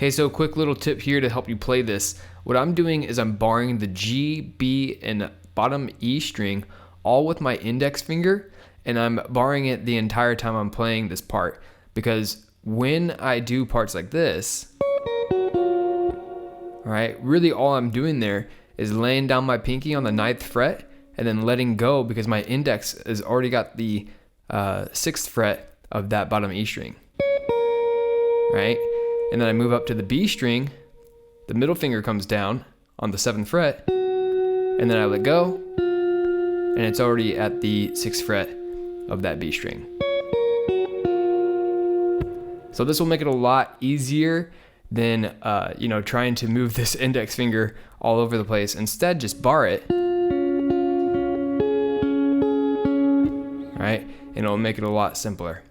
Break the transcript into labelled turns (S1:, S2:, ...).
S1: Hey, so quick little tip here to help you play this. What I'm doing is I'm barring the G, B, and bottom E string all with my index finger, and I'm barring it the entire time I'm playing this part, because when I do parts like this, all right, really all I'm doing there is laying down my pinky on the 9th fret and then letting go, because my index has already got the 6th fret of that bottom E string, right? And then I move up to the B string, the middle finger comes down on the 7th fret, and then I let go, and it's already at the 6th fret of that B string. So this will make it a lot easier than trying to move this index finger all over the place. Instead, just bar it, right? And it'll make it a lot simpler.